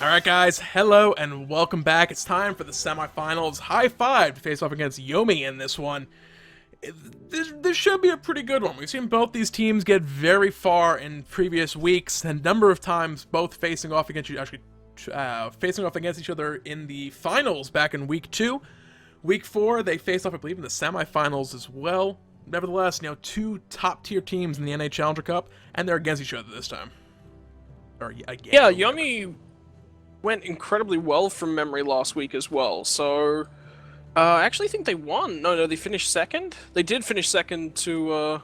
Alright guys, hello and welcome back. It's time for the semifinals. High Five to face off against Yomi in this one. This should be a pretty good one. We've seen both these teams get very far in previous weeks, and a number of times both facing off against each other in the finals back in week 2. Week 4, they faced off, I believe, in the semifinals as well. Nevertheless, two top-tier teams in the NA Challenger Cup, and they're against each other this time. Or again. Yeah, Yomi went incredibly well from memory last week as well, so I actually think they won. No, they finished second? They did finish second to,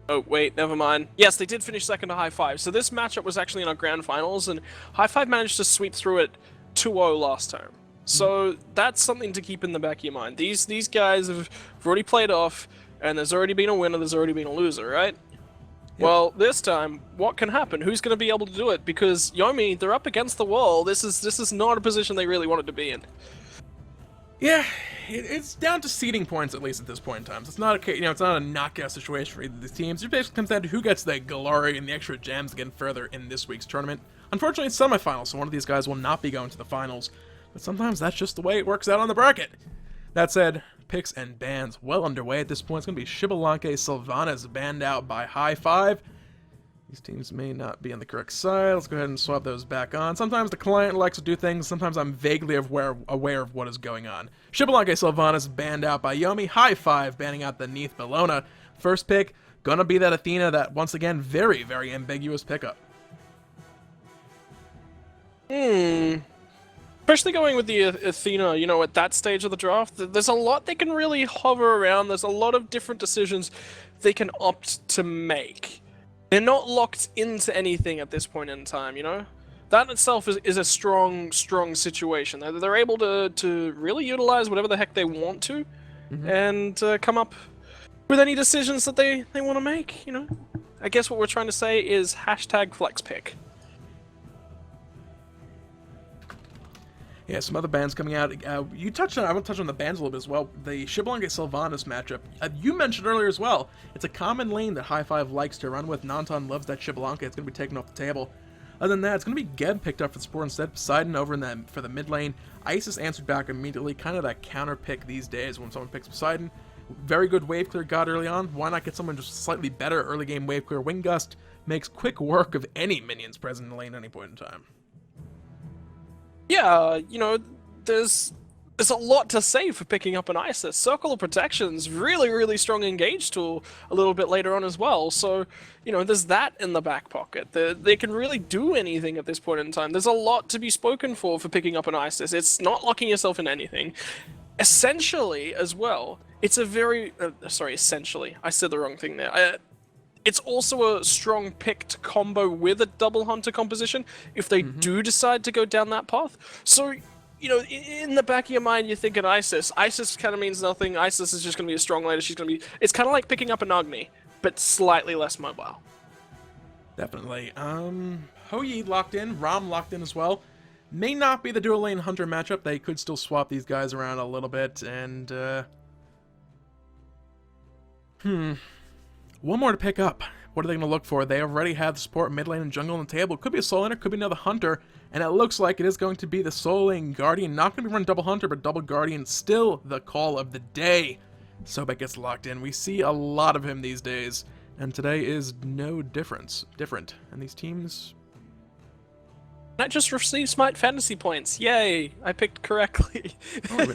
oh, wait, never mind. Yes, they did finish second to Hi Five, so this matchup was actually in our grand finals, and Hi Five managed to sweep through it 2-0 last time. So that's something to keep in the back of your mind. These guys have already played off, and there's already been a winner, there's already been a loser, right? Yep. Well, this time, what can happen? Who's going to be able to do it? Because Yomi, they're up against the wall. This is not a position they really wanted to be in. Yeah, it's down to seeding points at least at this point in time. So it's not it's not a knockout situation for either of these teams. It basically comes down to who gets the glory and the extra gems to get further in this week's tournament. Unfortunately, it's semifinals, so one of these guys will not be going to the finals. But sometimes that's just the way it works out on the bracket. That said, picks and bans well underway at this point. It's going to be Shibalanke Sylvanas banned out by Hi Five. These teams may not be on the correct side. Let's go ahead and swap those back on. Sometimes the client likes to do things. Sometimes I'm vaguely aware of what is going on. Shibalanke Sylvanas banned out by Yomi. Hi Five banning out the Neath Bellona. First pick, gonna be that Athena, that once again, very, very ambiguous pickup. Especially going with the Athena, at that stage of the draft, there's a lot they can really hover around. There's a lot of different decisions they can opt to make. They're not locked into anything at this point in time, That in itself is a strong situation. They're able to really utilize whatever the heck they want to, and come up with any decisions that they want to make, I guess what we're trying to say is #FlexPick. Yeah, some other bans coming out. I want to touch on the bans a little bit as well. The Shibalanke Sylvanas matchup. You mentioned earlier as well. It's a common lane that Hi Five likes to run with. Nanton loves that Shibalanke. It's going to be taken off the table. Other than that, it's going to be Geb picked up for the support instead. Poseidon over in for the mid lane. Isis answered back immediately. Kind of that counter pick these days when someone picks Poseidon. Very good wave clear god early on. Why not get someone just slightly better early game wave clear? Wing Gust makes quick work of any minions present in the lane at any point in time. Yeah, there's a lot to say for picking up an Isis. Circle of Protection's really strong engage tool a little bit later on as well. So, there's that in the back pocket. They can really do anything at this point in time. There's a lot to be spoken for picking up an Isis. It's not locking yourself in anything. Essentially, as well, it's a very... essentially. I said the wrong thing there. It's also a strong pick to combo with a double hunter composition if they do decide to go down that path. So, in the back of your mind, you're thinking Isis. Isis kind of means nothing. Isis is just going to be a strong laner. It's kind of like picking up an Agni, but slightly less mobile. Definitely. Hou locked in. Ram locked in as well. May not be the dual lane hunter matchup. They could still swap these guys around a little bit. And, one more to pick up. What are they going to look for? They already have the support mid lane and jungle on the table. Could be a soul laner, could be another hunter, and it looks like it is going to be the soul lane guardian. Not going to be running double hunter, but double guardian. Still the call of the day. Sobek gets locked in. We see a lot of him these days, and today is no different. And these teams... I just received Smite Fantasy points. Yay! I picked correctly. I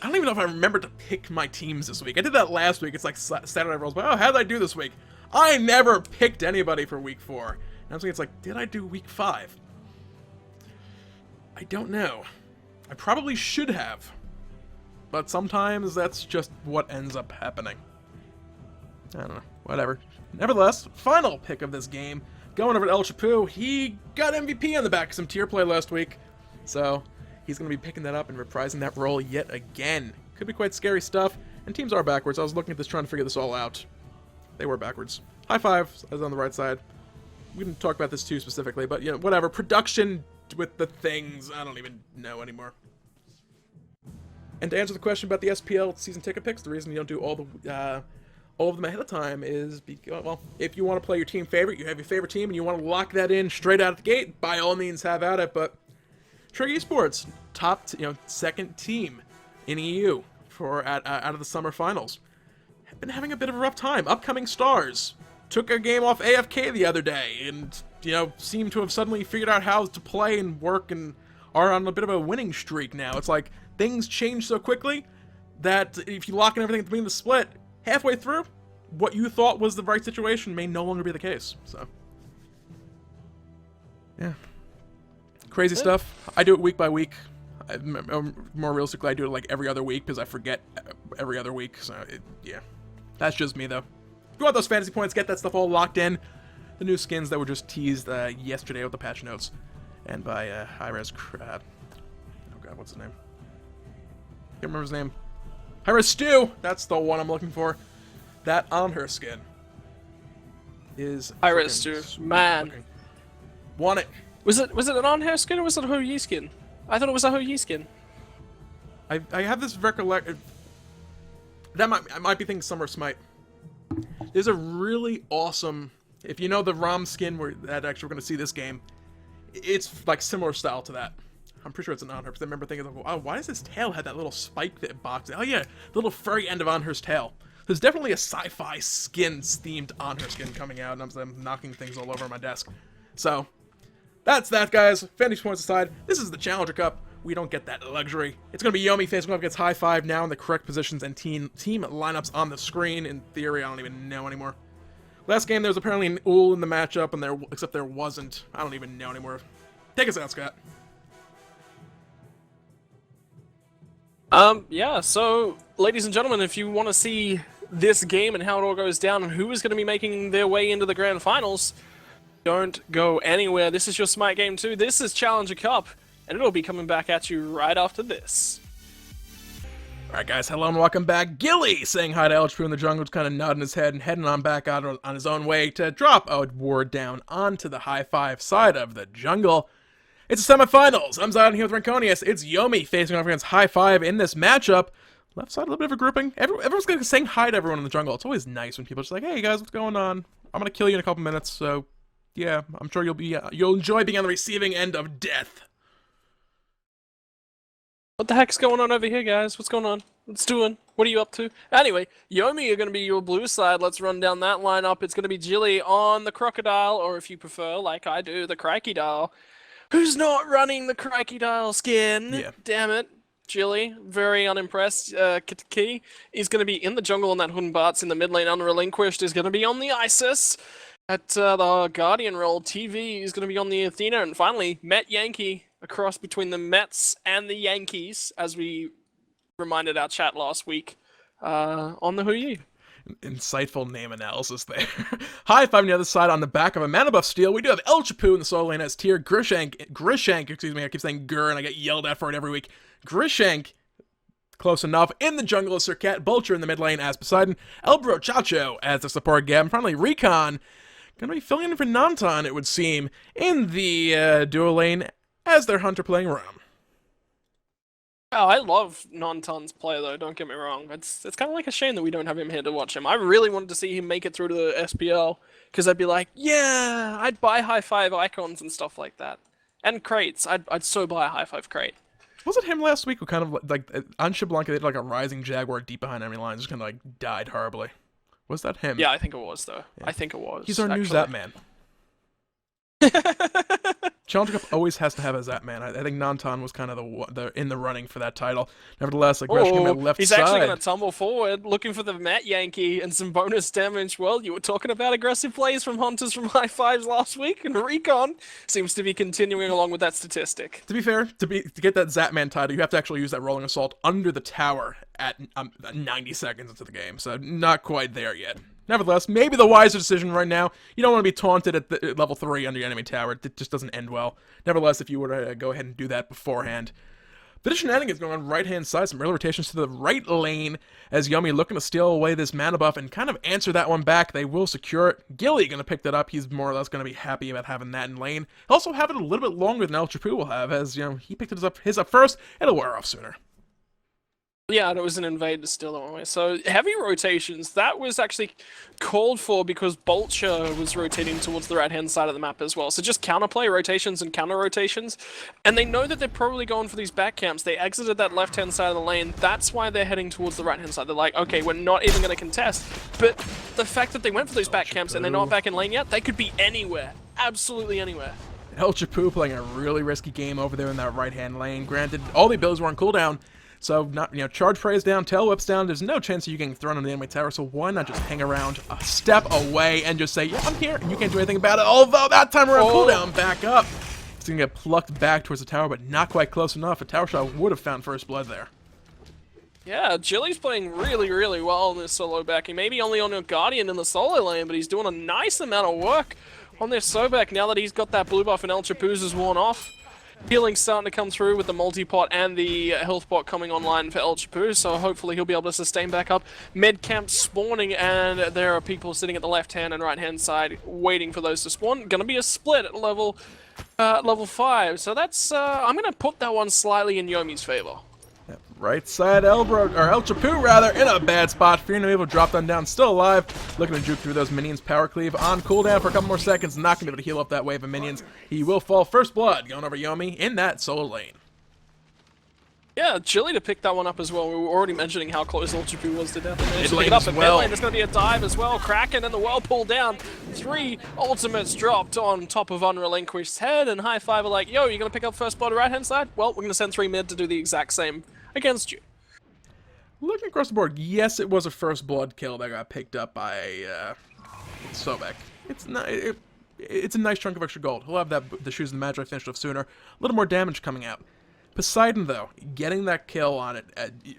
don't even know if I remember to pick my teams this week. I did that last week. It's like Saturday rolls. But how did I do this week? I never picked anybody for week 4. And I was like, did I do week 5? I don't know. I probably should have. But sometimes that's just what ends up happening. I don't know. Whatever. Nevertheless, final pick of this game. Going over to El Chapu, he got MVP on the back of some tier play last week. So, he's going to be picking that up and reprising that role yet again. Could be quite scary stuff. And teams are backwards. I was looking at this trying to figure this all out. They were backwards. Hi Five is on the right side. We didn't talk about this too specifically, but whatever. Production with the things, I don't even know anymore. And to answer the question about the SPL season ticket picks, the reason you don't do all all of them ahead of time is, well, if you want to play your team favorite, you have your favorite team, and you want to lock that in straight out of the gate, by all means have at it, but Serqet eSports, second team in EU out of the summer finals, have been having a bit of a rough time. Upcoming stars took a game off AFK the other day, and seem to have suddenly figured out how to play and work, and are on a bit of a winning streak now. It's like things change so quickly that if you lock in everything at the beginning of the split, halfway through, what you thought was the right situation may no longer be the case. So, yeah. Crazy stuff. I do it week by week. More realistically, I do it like every other week because I forget every other week. So, yeah. That's just me, though. If you want those fantasy points, get that stuff all locked in. The new skins that were just teased yesterday with the patch notes. And by hi-rez... oh, God, what's his name? Can't remember his name. hi-rez Stew! That's the one I'm looking for. That on her skin is hi-rez Stew. Man. Want it. Was it an on-hair skin or was it a Ho-Yi skin? I thought it was a Ho-Yi skin. I have this recollection. I might be thinking Summer Smite. There's a really awesome... If you know the Ram skin that actually we're going to see this game, it's like similar style to that. I'm pretty sure it's an on her, because I remember thinking, oh, why does his tail have that little spike that box? Oh yeah, the little furry end of on her's tail. There's definitely a sci-fi skin-themed on her skin coming out, and I'm knocking things all over my desk. So, that's that, guys. Fantasy points aside, this is the Challenger Cup. We don't get that luxury. It's going to be Yomi facing off against Hi Five now in the correct positions and team lineups on the screen. In theory, I don't even know anymore. Last game, there was apparently an ul in the matchup, and except there wasn't. I don't even know anymore. Take us out, Scott. Yeah, so, ladies and gentlemen, if you want to see this game and how it all goes down and who is going to be making their way into the grand finals, don't go anywhere. This is your Smite Game 2. This is Challenger Cup, and it'll be coming back at you right after this. Alright guys, hello and welcome back. Gilly saying hi to LHP in the jungle, just kind of nodding his head and heading on back out on his own way to drop a ward down onto the Hi Five side of the jungle. It's the semifinals. I'm Zion here with Ranconius. It's Yomi facing off against Hi Five in this matchup. Left side, a little bit of a grouping. Everyone's going to saying hi to everyone in the jungle. It's always nice when people are just like, hey guys, what's going on? I'm going to kill you in a couple minutes, so yeah, I'm sure you'll enjoy being on the receiving end of death. What the heck's going on over here, guys? What's going on? What's doing? What are you up to? Anyway, Yomi are going to be your blue side. Let's run down that lineup. It's going to be Jilly on the Crocodile, or if you prefer, like I do, the Crikey-Dile. Who's not running the Crikey-Dile skin? Yeah. Damn it. Jilly, very unimpressed. Kitaki is going to be in the jungle on that Batz in the mid lane. Unrelinquished is going to be on the Isis. At the Guardian role, TV is going to be on the Athena. And finally, Met Yankee, a cross between the Mets and the Yankees, as we reminded our chat last week, on the Hu-Yi. Insightful name analysis there. Hi Five on the other side on the back of a mana buff steal. We do have El Chapu in the solo lane as tier. Grishank, excuse me, I keep saying Gur and I get yelled at for it every week. Grishank, close enough. In the jungle is Serqet, Vulture in the mid lane as Poseidon, Elbro Chacho as the support Gab. Finally, Recon, gonna be filling in for Nantan, it would seem, in the duo lane as their Hunter playing Ram. Oh, I love Nantan's play though, don't get me wrong. It's kind of like a shame that we don't have him here to watch him. I really wanted to see him make it through to the SPL, because I'd be like, yeah, I'd buy Hi Five icons and stuff like that. And crates. I'd so buy a Hi Five crate. Was it him last week who kind of, like, on Shablanca, they had like a rising Jaguar deep behind enemy lines, just kind of like died horribly? Was that him? Yeah, I think it was though. Yeah. I think it was. He's our new Zapman. Challenger Cup always has to have a Zapman. I think Nantan was kind of the in the running for that title. Nevertheless, aggression on the left he's side. He's actually going to tumble forward, looking for the Matt Yankee and some bonus damage. Well, you were talking about aggressive plays from Hunters from Hi Fives last week, and Recon seems to be continuing along with that statistic. To be fair, to get that Zapman title, you have to actually use that Rolling Assault under the tower at 90 seconds into the game, so not quite there yet. Nevertheless, maybe the wiser decision right now. You don't want to be taunted at level 3 under your enemy tower. It just doesn't end well. Nevertheless, if you were to go ahead and do that beforehand. Bit of shenanigans going on right-hand side. Some early rotations to the right lane as Yomi looking to steal away this mana buff and kind of answer that one back. They will secure it. Gilly going to pick that up. He's more or less going to be happy about having that in lane. He'll also have it a little bit longer than El Chapu will have, as he picked his up first. It'll wear off sooner. Yeah, and it was an invade to steal that one. So heavy rotations, that was actually called for because Bolcher was rotating towards the right-hand side of the map as well. So just counterplay, rotations and counter-rotations. And they know that they're probably going for these back camps. They exited that left-hand side of the lane. That's why they're heading towards the right-hand side. They're like, okay, we're not even going to contest. But the fact that they went for those back camps and they're not back in lane yet, they could be anywhere. Absolutely anywhere. El Chapu playing a really risky game over there in that right-hand lane. Granted, all the abilities were on cooldown, so not charge praise down, tail whips down. There's no chance of you getting thrown on the enemy tower. So why not just hang around a step away and just say, "Yeah, I'm here," and you can't do anything about it. Although that time we're on cooldown, back up. It's gonna get plucked back towards the tower, but not quite close enough. A tower shot would have found first blood there. Yeah, Jilly's playing really, really well in this solo backing. Maybe only on a Guardian in the solo lane, but he's doing a nice amount of work on this Sobek now that he's got that blue buff and El Chapu's is worn off. Healing's starting to come through with the multi-pot and the health pot coming online for El Chapu, so hopefully he'll be able to sustain back up. Med camp spawning, and there are people sitting at the left-hand and right-hand side waiting for those to spawn. Gonna be a split at level 5, so that's, I'm gonna put that one slightly in Yomi's favor. Right side El Chapu rather, in a bad spot. Fear no evil, drop them down, still alive. Looking to juke through those minions. Power cleave on cooldown for a couple more seconds. Not going to be able to heal up that wave of minions. He will fall first blood, going over Yomi in that solo lane. Yeah, Jilly to pick that one up as well. We were already mentioning how close El Chapu was to death. And Mid pick lane it up as in well. mid lane. There's going to be a dive as well. Kraken and the whirlpool down. 3 ultimates dropped on top of Unrelinquished's head. And Hi Five are like, yo, you're going to pick up first blood right hand side? Well, we're going to send 3 mid to do the exact same against you. Looking across the board, yes, it was a first blood kill that got picked up by Sobek. It's not. It's a nice chunk of extra gold. He'll have the shoes and the magic I finished off sooner. A little more damage coming out. Poseidon, though, getting that kill on it.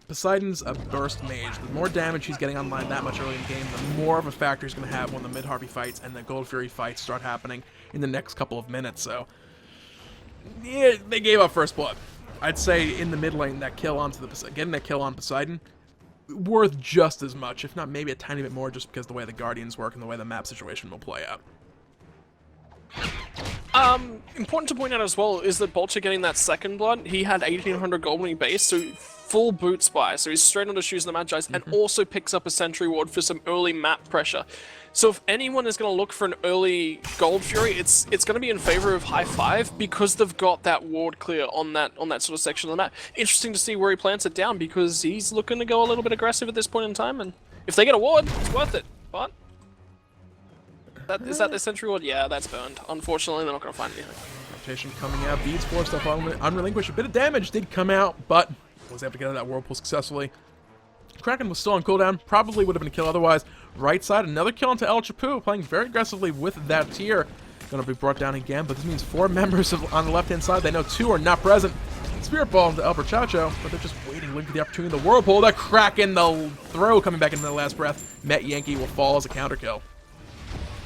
Poseidon's a burst mage. The more damage he's getting online that much early in the game, the more of a factor he's going to have when the mid-Harpy fights and the Gold Fury fights start happening in the next couple of minutes. So, yeah, they gave up first blood. I'd say in the mid lane, that kill onto getting that kill on Poseidon, worth just as much, if not maybe a tiny bit more, just because the way the Guardians work and the way the map situation will play out. Important to point out as well is that Bolcher getting that second blood, he had 1800 gold when he based, so full boot spy, so he's straight onto shoes and the Magi's, and also picks up a sentry ward for some early map pressure. So if anyone is going to look for an early Gold Fury, it's going to be in favor of Hi Five because they've got that ward clear on that sort of section of the map. Interesting to see where he plants it down because he's looking to go a little bit aggressive at this point in time, and if they get a ward, it's worth it. But is that the sentry ward? Yeah, that's burned. Unfortunately, they're not going to find anything. Rotation coming out, beats 4 stuff on Unrelinquished. A bit of damage did come out, but was able to get out of that whirlpool successfully. Kraken was still on cooldown, probably would have been a kill otherwise. Right side, another kill into El Chapu, playing very aggressively with that tier. Going to be brought down again, but this means 4 members on the left-hand side. They know 2 are not present. Spirit Ball into El Chacho, but they're just waiting, looking for the opportunity. The Whirlpool, the Kraken, the throw coming back into the last breath. Met Yankee will fall as a counter kill.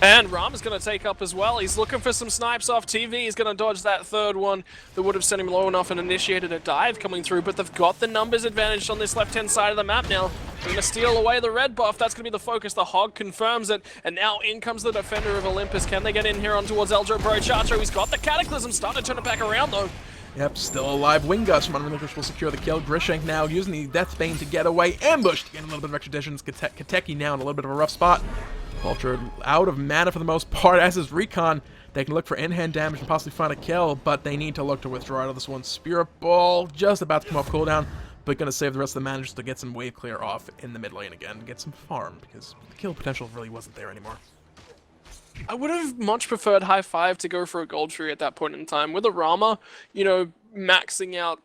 And Rama's going to take up as well. He's looking for some snipes off TV. He's going to dodge that third one that would have sent him low enough and initiated a dive coming through. But they've got the numbers advantage on this left-hand side of the map now. They're going to steal away the red buff. That's going to be the focus. The Hog confirms it. And now in comes the Defender of Olympus. Can they get in here on towards Eldro Bro Chacho? He's got the Cataclysm. Starting to turn it back around, though. Yep, still alive. Wing Gust from Unrelinquished will secure the kill. Grishank now using the Deathbane to get away. Ambushed. Getting a little bit of extra distance. Kateki now in a little bit of a rough spot. Vulture out of mana for the most part, as is Recon. They can look for in-hand damage and possibly find a kill, but they need to look to withdraw out of this one. Spirit Ball just about to come off cooldown, but going to save the rest of the mana just to get some wave clear off in the mid lane again, get some farm, because the kill potential really wasn't there anymore. I would have much preferred Hi Five to go for a Gold Fury at that point in time. With a Rama, you know, maxing out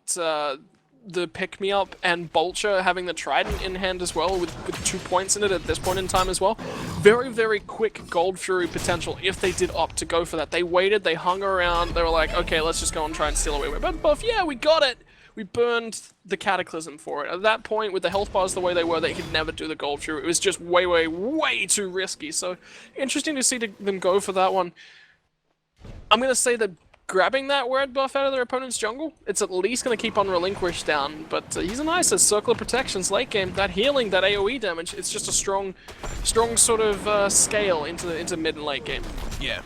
the pick-me-up and Bolcher having the Trident in hand as well with 2 points in it at this point in time as well. Very, very quick Gold Fury potential if they did opt to go for that. They waited, they hung around, they were like, okay, let's just go and try and steal away with red buff. Yeah, we got it! We burned the Cataclysm for it. At that point, with the health bars the way they were, they could never do the Gold Fury. It was just way, way, way too risky. So, interesting to see them go for that one. I'm going to say that grabbing that red buff out of their opponent's jungle, it's at least going to keep Unrelinquished down, but he's a nice Circle of Protections late game. That healing, that AoE damage, it's just a strong sort of scale into mid and late game. Yeah.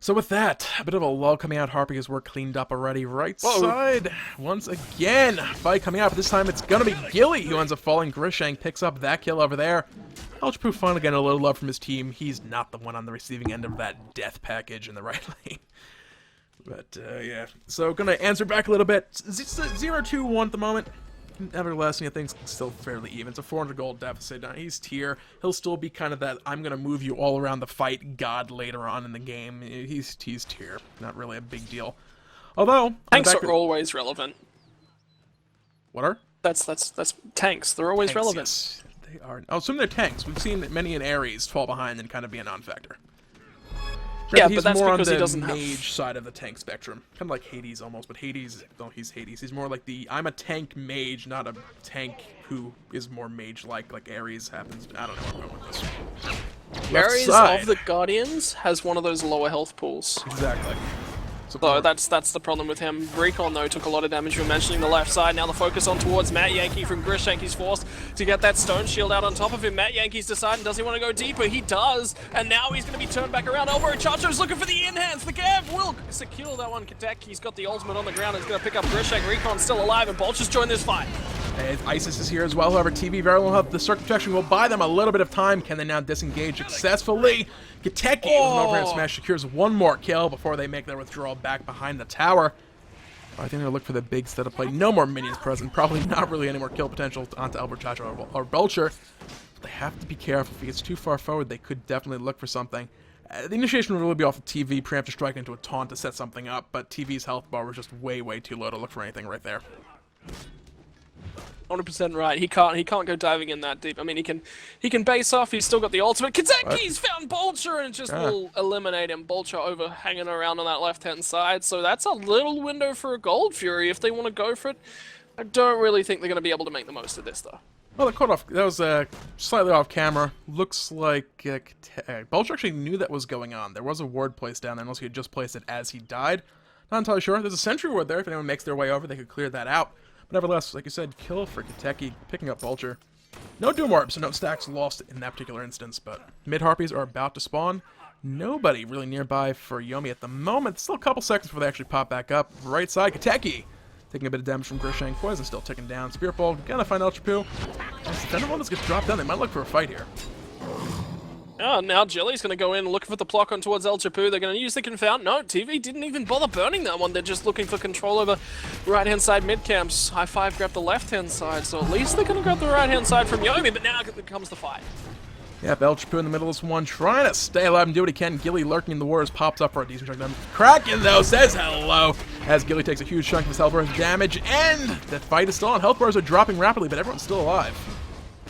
So with that, a bit of a lull coming out. Harpy as we're cleaned up already. Right Whoa. side, once again, fight coming out, but this time it's gonna be Gilly who ends up falling. Grishank picks up that kill over there. Ultraproof finally getting a little love from his team. He's not the one on the receiving end of that death package in the right lane. But, yeah. So, gonna answer back a little bit. 0-2-1 at the moment. Nevertheless, things still fairly even. It's a 400 gold deficit. He's tier. He'll still be kind of that, I'm gonna move you all around the fight god later on in the game. He's tier. Not really a big deal. Although... Tanks are always relevant. What are? That's tanks. They're always relevant. Yes, they are. I'll assume they're tanks. We've seen many in Ares fall behind and kind of be a non-factor. Yeah, he's but that's more because on he the doesn't mage side of the tank spectrum. Kind of like Hades almost, but Hades, no, he's Hades. He's more like the, I'm a tank mage, not a tank who is more mage-like, like Ares happens. I don't know where I'm going with this. Ares of the Guardians has one of those lower health pools. Exactly. So that's the problem with him. Recon, though, took a lot of damage. You were mentioning the left side. Now the focus on towards Matt Yankee from Grishank. He's forced to get that stone shield out on top of him. Matt Yankee's deciding, does he want to go deeper? He does. And now he's going to be turned back around. Elbow Chacho's looking for the in-hands. The Gav will secure that one. Kadek, he's got the ultimate on the ground. He's going to pick up Grishank. Recon's still alive, and Bolt's just joined this fight. And Isis is here as well. However, TV very low health. The Serqet protection will buy them a little bit of time. Can they now disengage successfully? Gateki with an overhand smash secures one more kill before they make their withdrawal back behind the tower. I think they'll look for the big setup play. No more minions present. Probably not really any more kill potential onto Elbow Chacho or Belcher. They have to be careful. If he gets too far forward, they could definitely look for something. The initiation will really be off of TV. Preemptive strike into a taunt to set something up, but TV's health bar was just way, way too low to look for anything right there. 100% right. He can't go diving in that deep. I mean, he can base off. He's still got the ultimate. Kateki's found Bolcher and just will eliminate him. Bolcher over hanging around on that left-hand side. So that's a little window for a Gold Fury if they want to go for it. I don't really think they're going to be able to make the most of this, though. Well, they caught off. That was slightly off camera. Looks like Bolcher actually knew that was going on. There was a ward placed down there, unless he had just placed it as he died. Not entirely sure. There's a sentry ward there. If anyone makes their way over, they could clear that out. But nevertheless, like you said, kill for Kateki, picking up Bolcher. No Doom Orbs, so no stacks lost in that particular instance, but mid-Harpies are about to spawn. Nobody really nearby for Yomi at the moment. Still a couple seconds before they actually pop back up. Right side, Kateki taking a bit of damage from Grishank. Poison still ticking down. Spirit Ball, gonna find Ultrapu. As the Thunder Wonders gets dropped down, they might look for a fight here. Oh, now Jelly's going to go in looking for the block on towards El Chapu. They're going to use the Confound. No, TV didn't even bother burning that one. They're just looking for control over right-hand side mid-camps. Hi Five grabbed the left-hand side, so at least they're going to grab the right-hand side from Yomi, but now comes the fight. Yeah, El Chapu in the middle of this one, trying to stay alive and do what he can. Gilly lurking in the wars, pops up for a decent chunk of damage. Kraken, though, says hello, as Gilly takes a huge chunk of his health bar damage, and that fight is still on. Health bars are dropping rapidly, but everyone's still alive.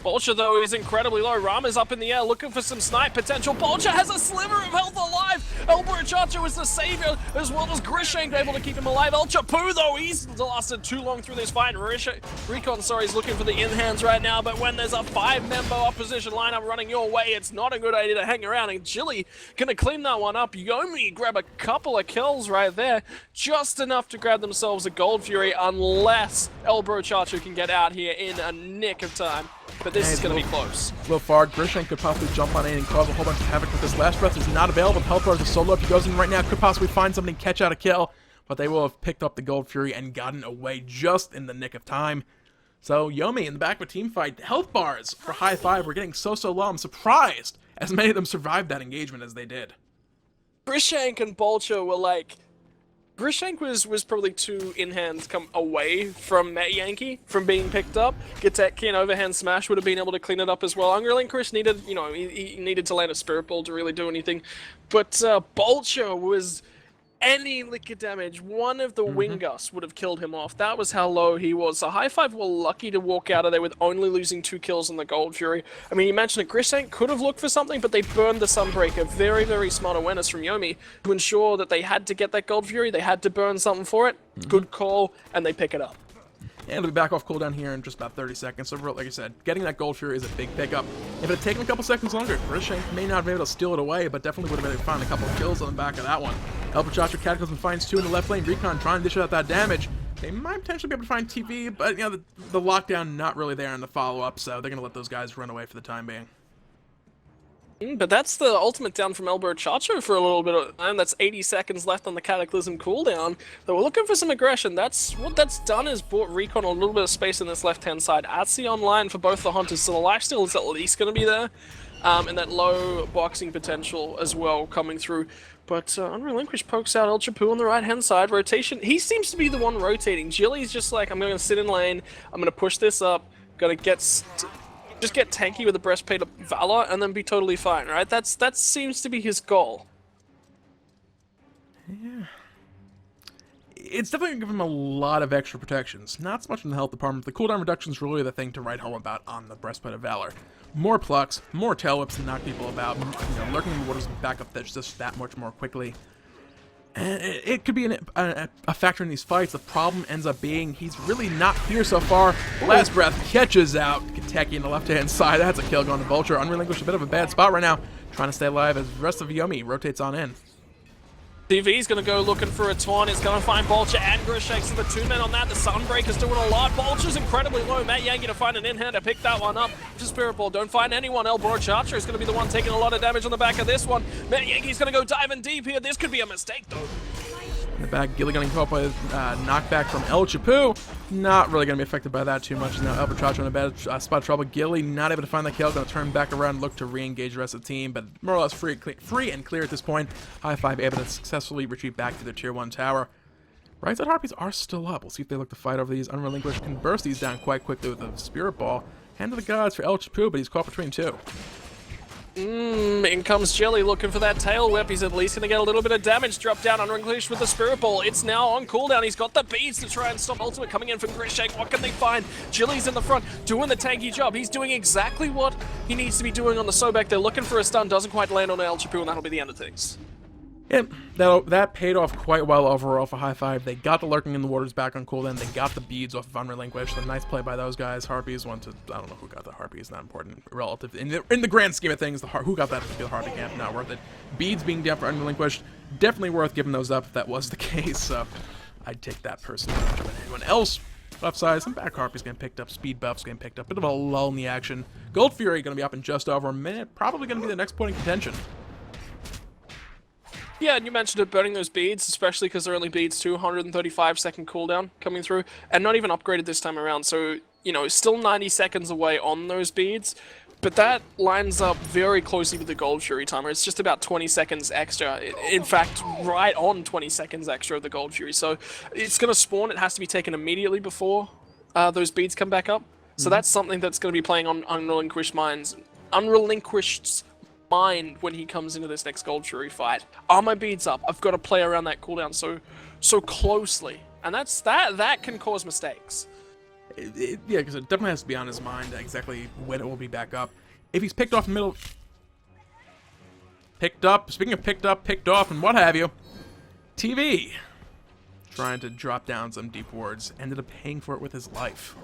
Bolcher, though, is incredibly low. Rama's up in the air looking for some snipe potential. Bolcher has a sliver of health alive. Elbow Chacho is the savior, as well as Grishank able to keep him alive. El Chapu, though, he's lasted too long through this fight. Recon, sorry, is looking for the in-hands right now, but when there's a 5-member opposition lineup running your way, it's not a good idea to hang around, and Chili gonna clean that one up. Yomi grab a couple of kills right there, just enough to grab themselves a Gold Fury, unless Elbow Chacho can get out here in a nick of time. But this is going to be close. A little far. Grishank could possibly jump on in and cause a whole bunch of havoc with this. Last breath is not available. Health bars are so low. If he goes in right now, could possibly find something, catch out a kill. But they will have picked up the Gold Fury and gotten away just in the nick of time. So Yomi in the back of a team fight. Health bars for Hi Five were getting so low. I'm surprised as many of them survived that engagement as they did. Grishank and Bolcher were like... Grishank was probably 2 in-hands come away from Matt Yankee from being picked up. Gateki and overhand smash would have been able to clean it up as well. Unrelinquish needed, he needed to land a Spirit Ball to really do anything. But Bolcher was any liquid damage. One of the wing gusts would have killed him off. That was how low he was. So Hi Five were lucky to walk out of there with only losing 2 kills on the Gold Fury. I mean, you mentioned it, Grishank could have looked for something, but they burned the Sunbreaker. Very, very smart awareness from Yomi to ensure that they had to get that Gold Fury. They had to burn something for it. Good call, and they pick it up. And it'll be back off cooldown here in just about 30 seconds. So, like I said, getting that Gold Fury is a big pickup. If it had taken a couple seconds longer, Grishank may not have been able to steal it away, but definitely would have been able to find a couple of kills on the back of that one. Elbow Chacho Cataclysm finds 2 in the left lane. Recon trying to dish out that damage. They might potentially be able to find TV, but, the lockdown not really there in the follow-up, so they're going to let those guys run away for the time being. But that's the ultimate down from Elbow Chacho for a little bit of time. That's 80 seconds left on the Cataclysm cooldown. But we're looking for some aggression. What that's done is bought Recon a little bit of space in this left-hand side. Atsi online for both the Hunters, so the lifesteal is at least going to be there. And that low boxing potential as well coming through. But Unrelinquished pokes out El Chapu on the right-hand side. Rotation, he seems to be the one rotating. Jilly's just like, I'm going to sit in lane, I'm going to push this up, going to just get tanky with the Breastplate of Valor and then be totally fine, right? That seems to be his goal. Yeah. It's definitely going to give him a lot of extra protections. Not so much in the health department. The cooldown reduction is really the thing to write home about on the Breastplate of Valor. More plucks, more tail whips to knock people about, lurking in the waters and back up that's just that much more quickly. And it could be a factor in these fights. The problem ends up being he's really not here so far. Last breath catches out Kentucky in the left-hand side. That's a kill going to Vulture. Unrelinquished, a bit of a bad spot right now. Trying to stay alive as the rest of Yomi rotates on in. TV's going to go looking for a Taunt. It's going to find Vulture and Grishakes and the two men on that. The Sunbreaker's doing a lot. Vulture's incredibly low. Matt Yankee to find an in-hander. Pick that one up. To Spirit Ball. Don't find anyone. Elbro Charger is going to be the one taking a lot of damage on the back of this one. Matt Yankee's going to go diving deep here. This could be a mistake, though. In the back, Gilly getting caught by knockback from El Chapu. Not really going to be affected by that too much. Now Elbro Charger in a bad spot of trouble. Gilly not able to find that kill. Going to turn back around, look to re-engage the rest of the team, but more or less free and clear at this point. Hi Five able to successfully retreat back to their tier 1 tower. Right side Harpies are still up. We'll see if they look to fight over these. Unrelinquished can burst these down quite quickly with a Spirit Ball. Hand to the gods for El Chapu, but he's caught between two. In comes Jelly looking for that tail whip. He's at least going to get a little bit of damage. Drop down Unrelinquished with the Spirit Ball. It's now on cooldown. He's got the beads to try and stop Ultimate coming in from Grishake. What can they find? Jelly's in the front doing the tanky job. He's doing exactly what he needs to be doing on the Sobek. They're looking for a stun. Doesn't quite land on El Chapu, and that'll be the end of things. Yep, that paid off quite well overall for Hi Five. They got the lurking in the waters back on cooldown. They got the beads off of Unrelinquished. A nice play by those guys. Harpies went to, I don't know who got the Harpies, not important. Relative in the grand scheme of things, who got that particular Harpy camp, not worth it. Beads being down for Unrelinquished, definitely worth giving those up if that was the case. So I'd take that personally over anyone else. Left side, some back Harpies getting picked up, speed buffs getting picked up. Bit of a lull in the action. Gold Fury going to be up in just over a minute. Probably going to be the next point in contention. Yeah, and you mentioned it, burning those beads, especially because they're only beads 235-second cooldown coming through, and not even upgraded this time around, so, still 90 seconds away on those beads, but that lines up very closely with the Gold Fury timer. It's just about 20 seconds extra, in fact, right on 20 seconds extra of the Gold Fury, so it's going to spawn. It has to be taken immediately before those beads come back up, so that's something that's going to be playing on Unrelinquished minds. Unrelinquished's mind when he comes into this next Gold Fury fight. Are my beads up? I've got to play around that cooldown so closely, and that can cause mistakes. Yeah, because it definitely has to be on his mind exactly when it will be back up. If he's picked off in the middle, picked up. Speaking of picked up, picked off, and what have you, TV trying to drop down some deep wards, ended up paying for it with his life.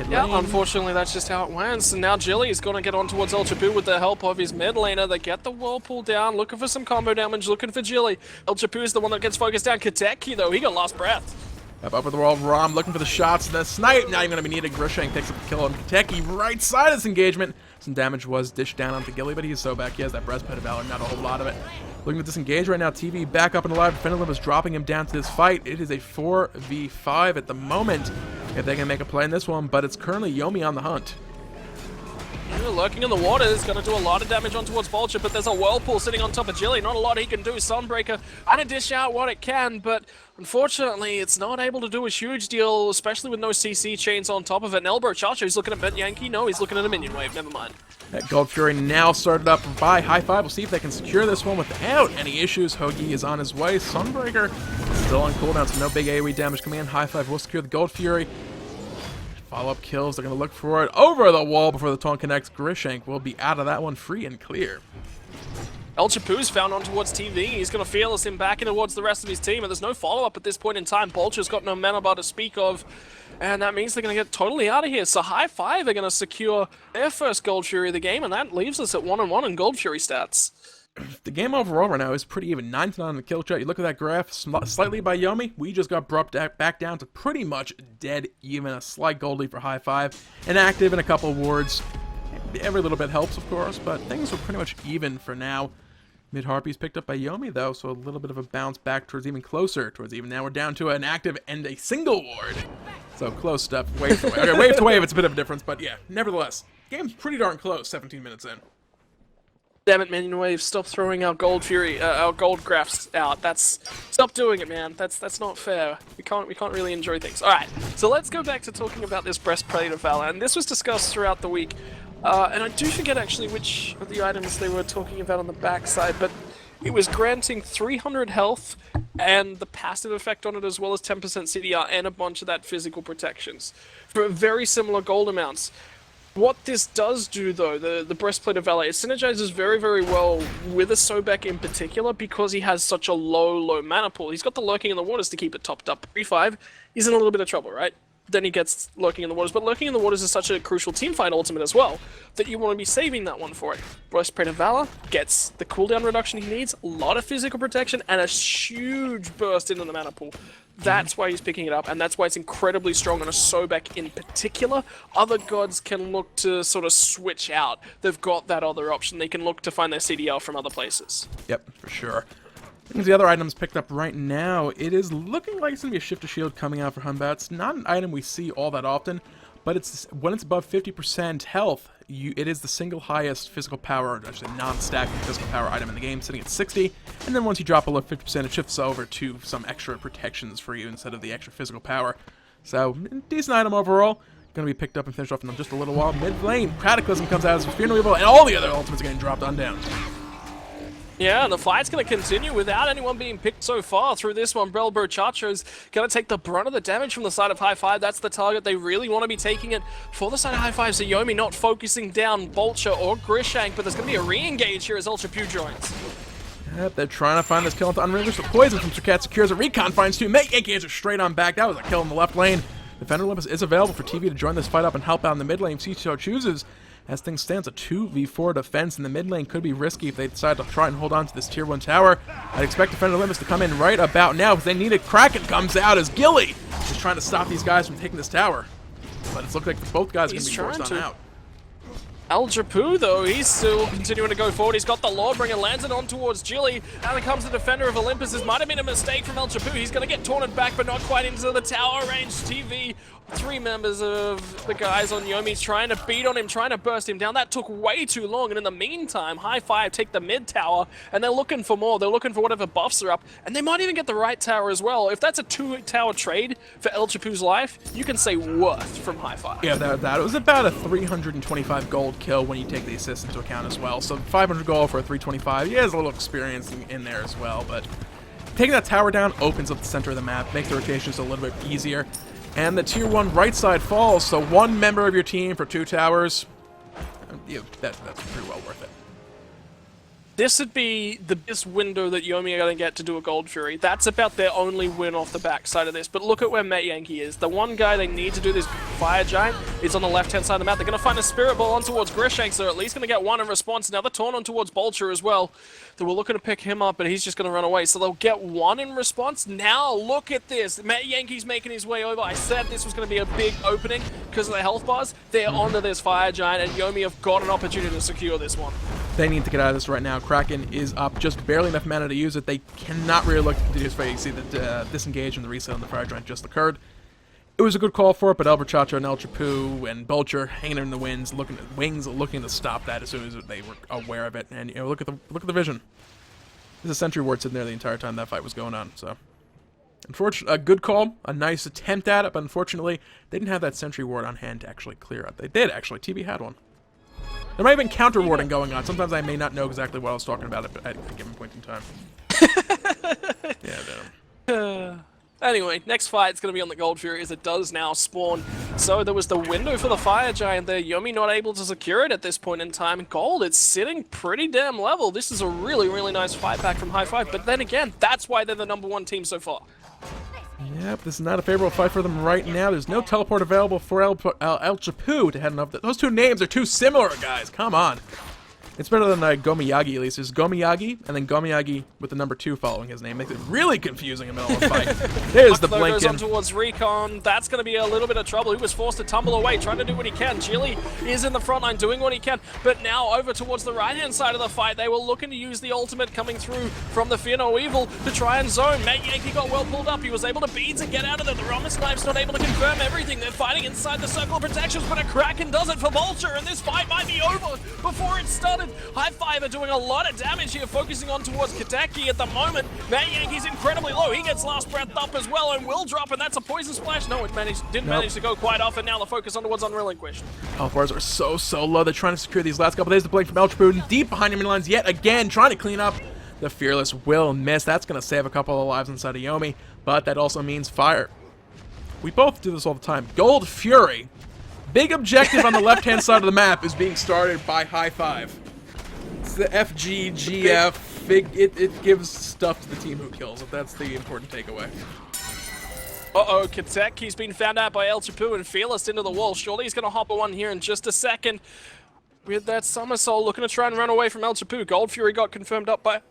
Yeah, unfortunately that's just how it went. And now Jilly is going to get on towards El Chapu with the help of his mid laner. They get the Whirlpool down, looking for some combo damage, looking for Jilly. El Chapu is the one that gets focused down. Kateki, though, he got last breath. Up with the wall, Ram looking for the shots. The snipe, not even going to be needed. Grishang picks up the kill on Kateki right side of this engagement. Some damage was dished down onto Gilly, but he's so back. He has that Breastplate of Valor, not a whole lot of it. Looking to disengage right now. TV back up and alive. Finland is dropping him down to this fight. It is a 4v5 at the moment. If they can make a play in this one, but it's currently Yomi on the hunt. Yeah, lurking in the water is going to do a lot of damage on towards Vulture, but there's a Whirlpool sitting on top of Jilly. Not a lot he can do. Sunbreaker trying to dish out what it can, but unfortunately it's not able to do a huge deal, especially with no CC chains on top of it. And Elbow Chacho, he's looking at Matt Yankee. No, he's looking at a minion wave. Never mind. That Gold Fury now started up by Hi Five. We'll see if they can secure this one without any issues. Hoagie is on his way. Sunbreaker still on cooldown, so no big AoE damage coming in. Hi Five will secure the Gold Fury. Follow-up kills, they're going to look for it over the wall before the taunt connects. Grishank will be out of that one free and clear. El Chapu's found on towards TV. He's going to fearless him back in towards the rest of his team, and there's no follow-up at this point in time. Vulture's got no mana bar to speak of, and that means they're going to get totally out of here. So Hi Five are going to secure their first Gold Fury of the game, and that leaves us at 1-1 in Gold Fury stats. The game overall right now is pretty even. 9-9 on the kill chart. You look at that graph, slightly by Yomi. We just got brought back down to pretty much dead even. A slight gold lead for Hi Five. Inactive in a couple wards. Every little bit helps, of course, but things are pretty much even for now. Mid Harpies picked up by Yomi, though, so a little bit of a bounce back towards even closer. Towards even now we're down to an active and a single ward. So close stuff. Wave to wave. Okay, wave to wave, it's a bit of a difference, but yeah, nevertheless. Game's pretty darn close, 17 minutes in. Damn it, Minion Wave! Stop throwing our gold our gold graphs out. Stop doing it, man. That's not fair. We can't really enjoy things. All right, so let's go back to talking about this breastplate of valor, and this was discussed throughout the week. And I do forget actually which of the items they were talking about on the backside, but it was granting 300 health and the passive effect on it, as well as 10% CDR and a bunch of that physical protections for very similar gold amounts. What this does do, though, the Breastplate of Valor, it synergizes very, very well with a Sobek in particular because he has such a low mana pool. He's got the Lurking in the Waters to keep it topped up. 3-5, he's in a little bit of trouble, right? Then he gets Lurking in the Waters, but Lurking in the Waters is such a crucial teamfight ultimate as well that you want to be saving that one for it. Breastplate of Valor gets the cooldown reduction he needs, a lot of physical protection, and a huge burst into the mana pool. That's why he's picking it up, and that's why it's incredibly strong on a Sobek in particular. Other gods can look to sort of switch out. They've got that other option. They can look to find their CDL from other places. Yep, for sure. The other items picked up right now, it is looking like it's going to be a Shift to Shield coming out for Batz. Not an item we see all that often, but when it's above 50% health, it is the single highest physical power, actually non-stacking physical power item in the game, sitting at 60. And then once you drop below 50%, it shifts over to some extra protections for you instead of the extra physical power. So, decent item overall. Going to be picked up and finished off in just a little while. Mid lane, Cataclysm comes out as a Fear No Evil, and all the other ultimates are getting dropped on down. Yeah, and the fight's going to continue without anyone being picked so far through this one. Chacho's going to take the brunt of the damage from the side of Hi Five. That's the target. They really want to be taking it for the side of Hi Five. So Yomi not focusing down Vulture or Grishank, but there's going to be a re-engage here as Ultra Pew joins. Yep, they're trying to find this kill into Unrealistic. The poison from Serqet secures a recon, finds two, make engage straight on back. That was a kill in the left lane. Defender Olympus is available for TV to join this fight up and help out in the mid lane. If CTO chooses. As things stand, a 2v4 defense in the mid lane could be risky if they decide to try and hold on to this tier 1 tower. I'd expect Defender Olympus to come in right about now because they need it. Kraken comes out as Gilly is trying to stop these guys from taking this tower. But it's looking like both guys are going to be forced on out. Aljapu, though, he's still continuing to go forward. He's got the Lawbringer, lands it on towards Gilly. Now there comes the Defender of Olympus. This might have been a mistake from Aljapu. He's going to get taunted back, but not quite into the tower range. TV, 3 members of the guys on Yomi trying to beat on him, trying to burst him down. That took way too long, and in the meantime, Hi Five take the mid tower, and they're looking for more. They're looking for whatever buffs are up, and they might even get the right tower as well. If that's a 2-tower trade for Aljapu's life, you can say worth from Hi Five. Yeah, that was about a 325 gold kill when you take the assist into account as well. So 500 gold for a 325. He has a little experience in there as well, but taking that tower down opens up the center of the map, makes the rotations a little bit easier. And the tier 1 right side falls, so 1 member of your team for 2 towers. That's pretty well worth it. This would be the best window that Yomi are going to get to do a Gold Fury. That's about their only win off the backside of this. But look at where Met Yankee is. The one guy they need to do this Fire Giant is on the left-hand side of the map. They're going to find a Spirit Ball on towards Grishank, so at least going to get 1 in response. Now the taunt on towards Vulture as well. They were looking to pick him up, but he's just going to run away. So they'll get 1 in response. Now look at this. Met Yankee's making his way over. I said this was going to be a big opening because of the health bars. They're onto this Fire Giant, and Yomi have got an opportunity to secure this one. They need to get out of this right now. Kraken is up, just barely enough mana to use it. They cannot really look to continue this fight. You see that disengage and the reset on the Fire Giant just occurred. It was a good call for it, but Chacho and Aljapu and Vulture hanging in the wings, looking to stop that as soon as they were aware of it. And look at the vision. There's a sentry ward sitting there the entire time that fight was going on. So, unfortunately, a good call, a nice attempt at it, but unfortunately, they didn't have that sentry ward on hand to actually clear it. They did actually. TB had one. There might have been counter warding going on. Sometimes I may not know exactly what I was talking about at a given point in time. Yeah, anyway, next fight is going to be on the Gold Fury as it does now spawn. So there was the window for the Fire Giant there. Yomi not able to secure it at this point in time. Gold, it's sitting pretty damn level. This is a really, really nice fight back from Hi Five. But then again, that's why they're the #1 team so far. Yep, this is not a favorable fight for them right now. There's no teleport available for Aljapu to head enough. Those 2 names are too similar, guys. Come on. It's better than Gomiyagi, at least. There's Gomiyagi, and then Gomiyagi with the number 2 following his name. Makes it really confusing in the middle of the fight. There's the Buckler goes on Blinken. towards Recon. That's going to be a little bit of trouble. He was forced to tumble away, trying to do what he can. Chili is in the front line doing what he can, but now over towards the right-hand side of the fight, they were looking to use the ultimate coming through from the Fear No Evil to try and zone. Matt Yankee got well pulled up. He was able to beads and get out of there. The Rama Snipe's not able to confirm everything. They're fighting inside the circle of protections, but a Kraken does it for Vulture, and this fight might be over before it started. Hi Five are doing a lot of damage here, focusing on towards Kateki at the moment. Matt Yankee's incredibly low. He gets last breath up as well and will drop, and that's a poison splash. No, it didn't manage to go quite off, and now the focus on towards Unrelinquished. Health bars are so low. They're trying to secure these last couple days. The blink from Eltrapud deep behind enemy lines yet again, trying to clean up. The Fearless will miss. That's going to save a couple of lives inside of Yomi, but that also means fire. We both do this all the time. Gold Fury. Big objective on the left-hand side of the map is being started by Hi Five. It's the FGGF. It gives stuff to the team who kills it. That's the important takeaway. Uh-oh, Kateki's been found out by El Chapu and Fearless into the wall. Surely he's going to hop a one here in just a second. With that Somersault looking to try and run away from El Chapu. Gold Fury got confirmed up by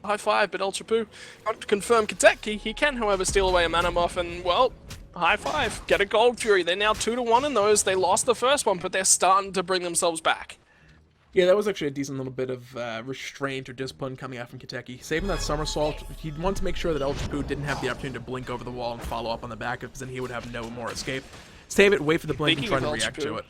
Hi Five, but El Chapu can't confirm Kateki. He can, however, steal away a Manamoth, and, well, Hi Five get a Gold Fury. They're now 2-1 in those. They lost the first one, but they're starting to bring themselves back. Yeah, that was actually a decent little bit of restraint or discipline coming out from Kateki. Saving that somersault, he'd want to make sure that El Chapu didn't have the opportunity to blink over the wall and follow up on the back, because then he would have no more escape. Save it, wait for the blink, and try to react to it.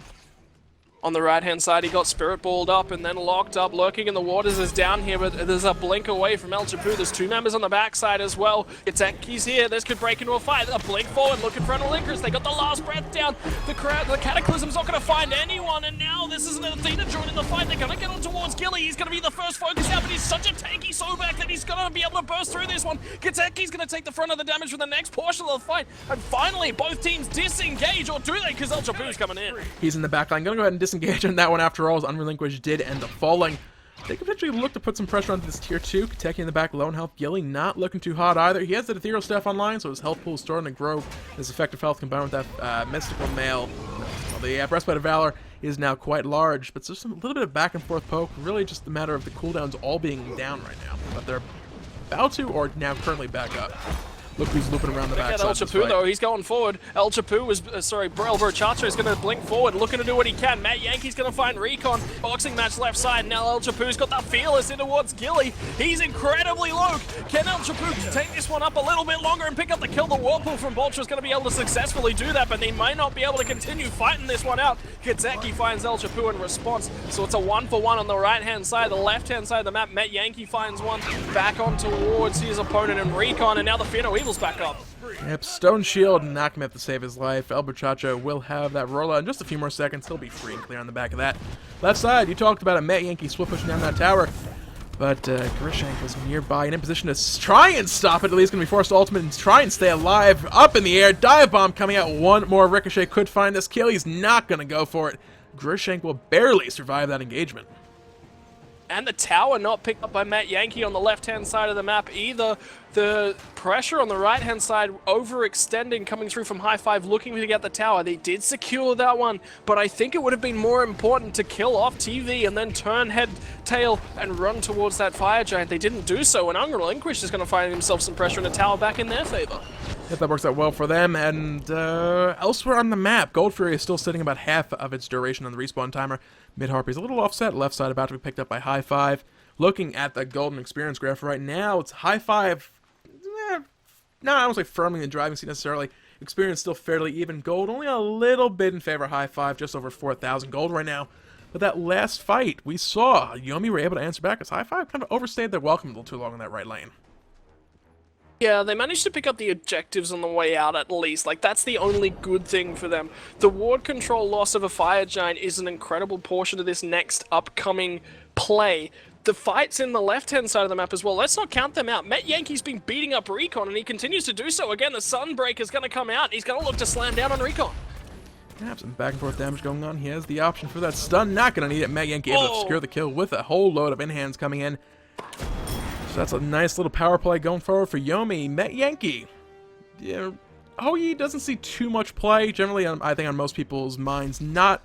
On the right-hand side, he got Spirit Balled up and then locked up. Lurking in the waters is down here, but there's a blink away from El Chapu. There's 2 members on the backside as well. Kateki's here. This could break into a fight. A blink forward, looking for Unrelinquished. They got the last breath down. The Cataclysm's not going to find anyone, and now this is an Athena joining the fight. They're going to get on towards Gilly. He's going to be the first focus out, but he's such a tanky Sobek that he's going to be able to burst through this one. Kateki's going to take the front of the damage for the next portion of the fight. And finally, both teams disengage, or do they? Because El Chapu's coming in. He's in the back line. Going to go ahead and disengage on that one after all, as Unrelinquished did end up falling. They could potentially look to put some pressure onto this tier 2. Kateki in the back, low on health. Gilly not looking too hot either. He has that ethereal staff online, so his health pool is starting to grow. His effective health combined with that mystical mail. Well, the breastplate of valor is now quite large, but it's just a little bit of back and forth poke. Really just a matter of the cooldowns all being down right now. But they're about to, or now currently back up. Look who's looping around the backside. El Chapu, though, he's going forward. El Chapu was, El Burchacho is going to blink forward, looking to do what he can. Matt Yankee's going to find Recon. Boxing match left side. Now El Chapu's got that Fearless in towards Gilly. He's incredibly low. Can El Chapu take this one up a little bit longer and pick up the kill? The Whirlpool from Vulture is going to be able to successfully do that, but they might not be able to continue fighting this one out. Kateki finds El Chapu in response, so it's a 1-for-1 on the right-hand side. The left-hand side of the map, Matt Yankee finds one back on towards his opponent in Recon, and now the Fear No Evil's back up. Yep, Stone Shield not gonna have to save his life. El Burchacho will have that rollout in just a few more seconds. He'll be free and clear on the back of that. Left side, you talked about a Matt Yankee swift pushing down that tower, but Grishank was nearby and in position to try and stop it. At least gonna be forced to ultimate and try and stay alive. Up in the air, dive bomb coming out. One more Ricochet could find this kill. He's not gonna go for it. Grishank will barely survive that engagement. And the tower not picked up by Matt Yankee on the left-hand side of the map either. The pressure on the right-hand side overextending, coming through from Hi Five, looking to get the tower. They did secure that one, but I think it would have been more important to kill off TV and then turn head, tail, and run towards that fire giant. They didn't do so, and Unrelinquished is going to find himself some pressure in the tower back in their favor. Yep, that works out well for them, and elsewhere on the map, Gold Fury is still sitting about half of its duration on the respawn timer. Mid-Harpy's a little offset, left side about to be picked up by Hi Five. Looking at the golden experience graph right now, it's Hi Five, no, I don't say firmly in the driving seat necessarily. Experience still fairly even. Gold only a little bit in favor of Hi Five, just over 4,000 gold right now. But that last fight, we saw Yomi were able to answer back, as Hi Five kind of overstayed their welcome a little too long in that right lane. Yeah, they managed to pick up the objectives on the way out at least. Like, that's the only good thing for them. The ward control loss of a fire giant is an incredible portion of this next upcoming play. The fights in the left-hand side of the map as well, let's not count them out. Matt Yankee's been beating up Recon, and he continues to do so. Again, the Sunbreaker's going to come out. He's going to look to slam down on Recon. Yeah, some back and forth damage going on. He has the option for that stun. Not going to need it. Matt Yankee able to secure the kill with a whole load of in-hands coming in. So that's a nice little power play going forward for Yomi. Matt Yankee. Yeah, Houyi doesn't see too much play. Generally, I think on most people's minds, not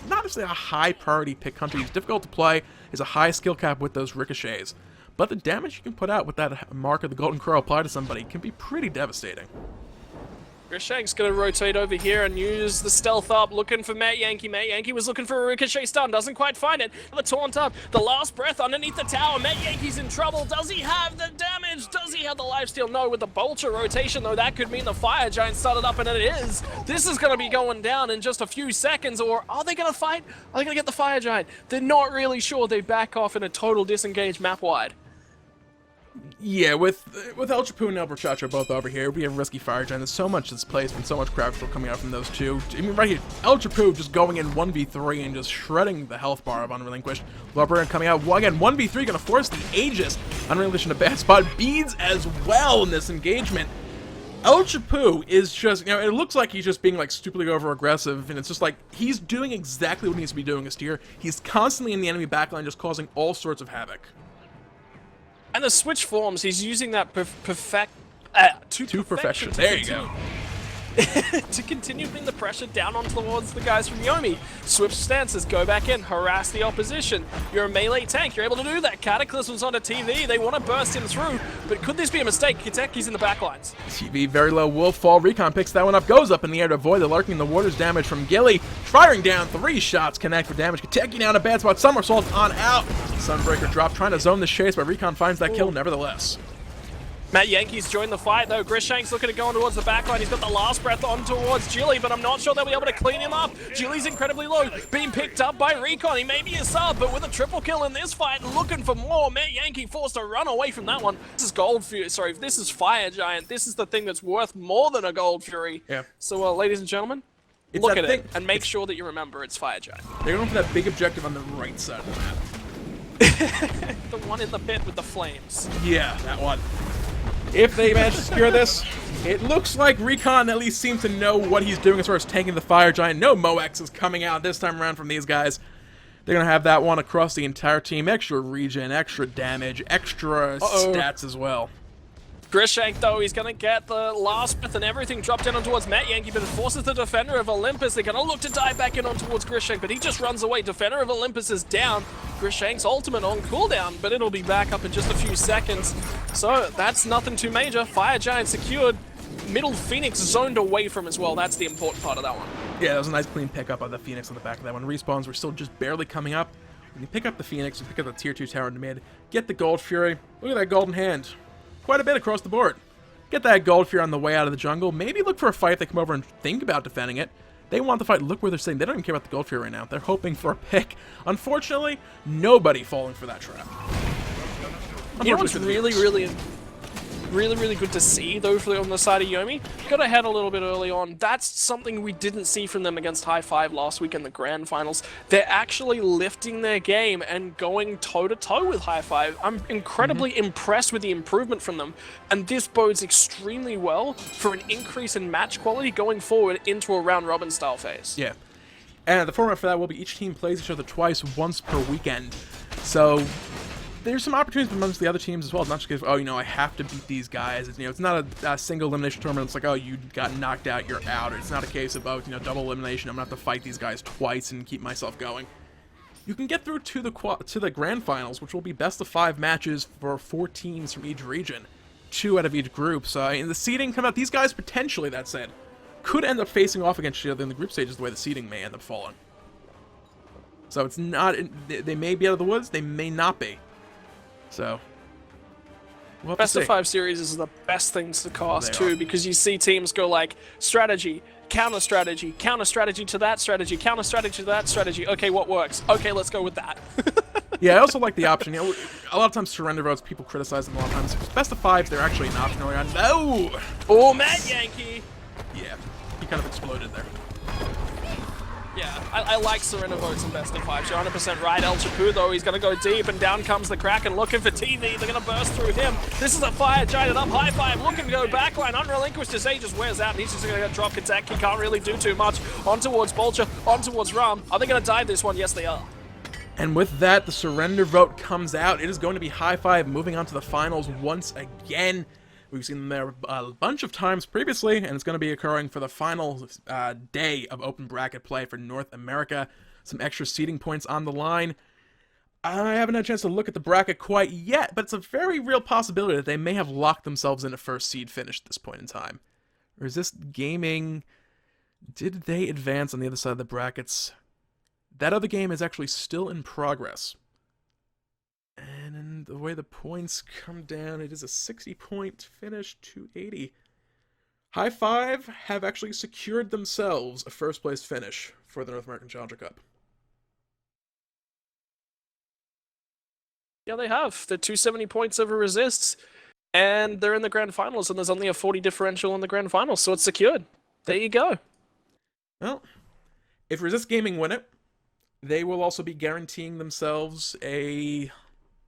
not necessarily a high priority pick hunter. He's difficult to play. He's a high skill cap with those ricochets. But the damage you can put out with that mark of the Golden Crow applied to somebody can be pretty devastating. Grishank's going to rotate over here and use the stealth up, looking for Matt Yankee. Matt Yankee was looking for a ricochet stun, doesn't quite find it. The taunt up, the last breath underneath the tower. Matt Yankee's in trouble. Does he have the damage? Does he have the lifesteal? No, with the Bolter rotation, though, that could mean the Fire Giant started up, and it is. This is going to be going down in just a few seconds, or are they going to fight? Are they going to get the Fire Giant? They're not really sure. They back off in a total disengage map-wide. Yeah, with El Chapu and El Brochacho both over here, we have Risky Fire Giant. There's so much displacement, so much crowd control coming out from those two. I mean, right here, El Chapu just going in 1v3 and just shredding the health bar of Unrelinquished. Lubber coming out, well, again, 1v3, going to force the Aegis. Unrelinquished in a bad spot. Beads as well in this engagement. El Chapu is just, you know, it looks like he's just being, like, stupidly over-aggressive, and it's just like, he's doing exactly what he needs to be doing as tier. He's constantly in the enemy backline just causing all sorts of havoc. And the switch forms, he's using that to perfection. There you go. To continue putting the pressure down on towards the guys from Yomi. Switch stances, go back in, harass the opposition. You're a melee tank, you're able to do that. Cataclysm's on a TV, they want to burst him through, but could this be a mistake? Kiteki's in the backlines. TV very low, will fall. Recon picks that one up, goes up in the air to avoid the lurking the waters damage from Gilly. Firing down, 3 shots connect for damage. Kiteki now in a bad spot, somersault on out. Sunbreaker drop, trying to zone the chase, but Recon finds that kill nevertheless. Matt Yankee's joined the fight though. Grishank's looking to go on towards the backline. He's got the last breath on towards Jilly, but I'm not sure they'll be able to clean him up. Jilly's incredibly low, being picked up by Recon. He may be a sub, but with a triple kill in this fight, looking for more. Matt Yankee forced to run away from that one. This is Gold Fury. Sorry, this is Fire Giant. This is the thing that's worth more than a Gold Fury. Yeah. So, ladies and gentlemen, look at it and make sure that you remember it's Fire Giant. They're going for that big objective on the right side of the map. The one in the pit with the flames. Yeah, that one. If they manage to secure this, it looks like Recon at least seems to know what he's doing as far as tanking the Fire Giant. No Moex is coming out this time around from these guys. They're going to have that one across the entire team. Extra regen, extra damage, extra stats as well. Grishank, though, he's going to get the last breath and everything dropped in on towards Matt Yankee, but it forces the Defender of Olympus. They're going to look to dive back in on towards Grishank, but he just runs away. Defender of Olympus is down. Grishank's ultimate on cooldown, but it'll be back up in just a few seconds. So that's nothing too major. Fire Giant secured. Middle Phoenix zoned away from as well. That's the important part of that one. Yeah, that was a nice clean pickup of the Phoenix on the back of that one. Respawns were still just barely coming up. When you pick up the Phoenix, you pick up the tier 2 tower in the mid, get the Gold Fury. Look at that golden hand. Quite a bit across the board. Get that Gold Fury on the way out of the jungle. Maybe look for a fight. They come over and think about defending it. They want the fight. Look where they're sitting. They don't even care about the Gold Fury right now. They're hoping for a pick. Unfortunately, nobody falling for that trap. You know what's really good to see, though, on the side of Yomi? Got ahead a little bit early on. That's something we didn't see from them against Hi Five last week in the Grand Finals. They're actually lifting their game and going toe-to-toe with Hi Five. I'm incredibly impressed with the improvement from them, and this bodes extremely well for an increase in match quality going forward into a round-robin style phase. Yeah. And the format for that will be each team plays each other twice, once per weekend. So there's some opportunities amongst the other teams as well. It's not just because, oh, you know, I have to beat these guys. It's, you know, it's not a single elimination tournament. It's like, oh, you got knocked out, you're out. Or it's not a case of, oh, you know, double elimination. I'm gonna have to fight these guys twice and keep myself going. You can get through to the Grand Finals, which will be best of 5 matches for 4 teams from each region, 2 out of each group. So in the seeding come out, these guys potentially, that said, could end up facing off against each other in the group stages the way the seeding may end up falling. So it's not, they may be out of the woods, they may not be. So, we'll best of 5 series is the best things to cast too, because you see teams go like strategy, counter strategy to that strategy, counter strategy to that strategy. Okay, what works? Okay, let's go with that. Yeah, I also like the option. You know, a lot of times surrender votes, people criticize them a lot of times. Best of 5s, they're actually an option early on. No! Oh, Matt Yankee! Yeah, he kind of exploded there. Yeah, I like surrender votes in best of 5. You're 100% right. El Chapu, though, he's going to go deep, and down comes the Kraken looking for TV. They're going to burst through him. This is a Fire Giant up. Hi Five looking to go backline. Unrelinquished, his A just wears out, and he's just going to drop attack. He can't really do too much. On towards Bolcher, on towards Ram. Are they going to dive this one? Yes, they are. And with that, the surrender vote comes out. It is going to be Hi Five moving on to the finals once again. We've seen them there a bunch of times previously, and it's going to be occurring for the final day of open bracket play for North America. some extra seeding points on the line. I haven't had a chance to look at the bracket quite yet, but it's a very real possibility that they may have locked themselves in a first seed finish at this point in time. Resist Gaming, did they advance on the other side of the brackets? That other game is actually still in progress. And the way the points come down, it is a 60-point finish, 280. Hi Five have actually secured themselves a first-place finish for the North American Challenger Cup. Yeah, they have. They're 270 points over Resist, and they're in the grand finals, and there's only a 40 differential in the grand finals, so it's secured. There you go. Well, if Resist Gaming win it, they will also be guaranteeing themselves a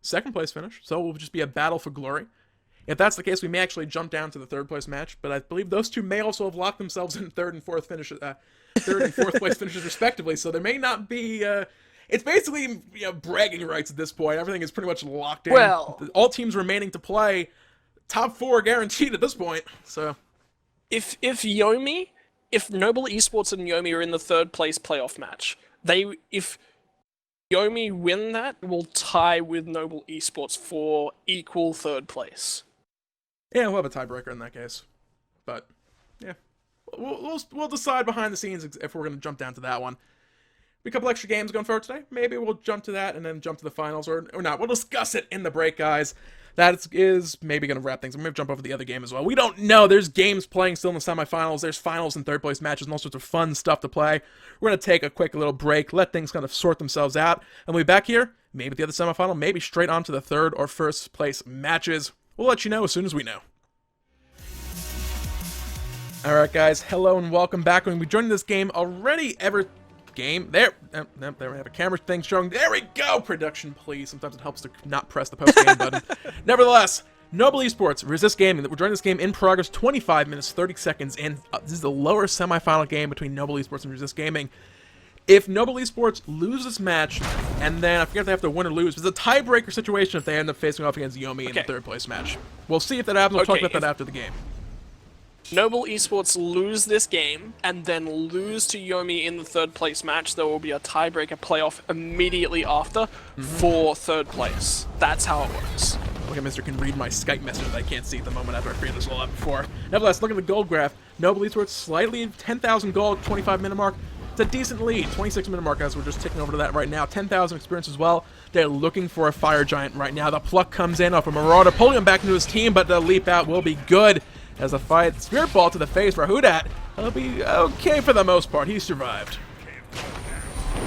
second-place finish, so it will just be a battle for glory. If that's the case, we may actually jump down to the third-place match, but I believe those two may also have locked themselves in third and fourth place finishes respectively, so there may not be... It's basically, bragging rights at this point. Everything is pretty much locked in. Well, all teams remaining to play, top four guaranteed at this point. So, if Yomi, if Noble Esports and Yomi are in the third place playoff match, if Yomi win that, will tie with Noble Esports for equal third place. Yeah, we'll have a tiebreaker in that case. But yeah, we'll decide behind the scenes if we're going to jump down to that one. A couple extra games going forward today. Maybe we'll jump to that and then jump to the finals, or not. We'll discuss it in the break, guys. That is maybe going to wrap things. I'm going to jump over the other game as well. We don't know. There's games playing still in the semifinals. There's finals and third-place matches and all sorts of fun stuff to play. We're going to take a quick little break, let things kind of sort themselves out, and we'll be back here, maybe at the other semifinal, maybe straight on to the third or first-place matches. We'll let you know as soon as we know. Alright, guys. Hello and welcome back. When we joined this game already game. There we have a camera thing showing. There we go! Production, please. Sometimes it helps to not press the post-game button. Nevertheless, Noble Esports, Resist Gaming. We're joining this game in progress, 25 minutes, 30 seconds in. This is the lower semifinal game between Noble Esports and Resist Gaming. If Noble Esports lose this match, and then I forget if they have to win or lose, it's a tiebreaker situation if they end up facing off against Yomi in the third place match. We'll see if that happens. We'll talk about that after the game. Noble Esports lose this game and then lose to Yomi in the third place match, there will be a tiebreaker playoff immediately after for third place. That's how it works. Look at Mr. can read my Skype message that I can't see at the moment after I figured this all out before. Nevertheless, look at the gold graph. Noble Esports slightly 10,000 gold, 25-minute mark. It's a decent lead. 26-minute mark as we're just ticking over to that right now. 10,000 experience as well. They're looking for a Fire Giant right now. The pluck comes in off a Marauder, pulling him back into his team, but the leap out will be good. As a fight, Spirit Ball to the face for Hudat. He'll be okay for the most part. He survived.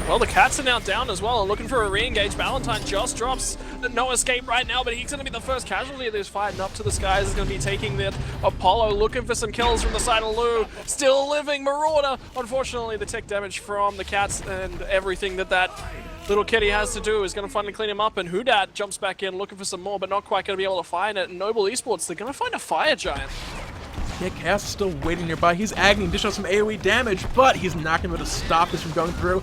Well, the Cats are now down as well and looking for a re-engage. Valentine just drops no escape right now, but he's going to be the first casualty of this fight. And up to the skies is going to be taking that. Apollo looking for some kills from the side of Lou. Still living. Marauder. Unfortunately, the tick damage from the Cats and everything that little kitty has to do is going to finally clean him up, and Hudat jumps back in looking for some more, but not quite going to be able to find it. And Noble Esports, they're going to find a Fire Giant. Yeah, Cass is still waiting nearby. He's agony, dish out some AoE damage, but he's not going to be able to stop this from going through.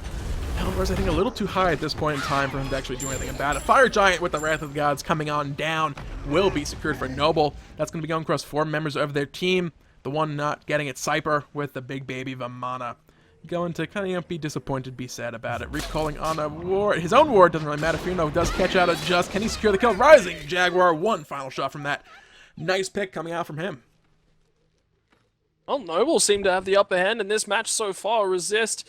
However, I think a little too high at this point in time for him to actually do anything about it. Fire Giant with the Wrath of the Gods coming on down will be secured for Noble. That's going to be going across 4 members of their team. The one not getting it, Cyper, with the big baby Vamana. Going to kind of be disappointed, be sad about it. Recalling on a ward. His own ward doesn't really matter. Fino does catch out of just. Can he secure the kill? Rising Jaguar, one final shot from that. Nice pick coming out from him. Well, Noble seem to have the upper hand in this match so far. Resist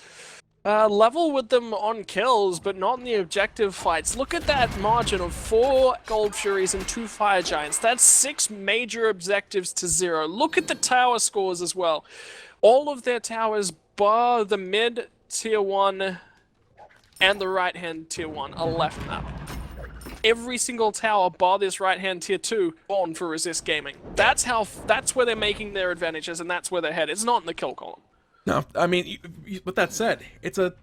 level with them on kills, but not in the objective fights. Look at that margin of 4 Gold Furies and 2 Fire Giants. That's 6 major objectives to 0. Look at the tower scores as well. All of their towers bar the mid tier 1 and the right hand tier 1 are left map. Every single tower bar this right hand tier 2 on for Resist Gaming. That's where they're making their advantages, and that's where they're headed. It's not in the kill column. No, I mean, with that said, it's a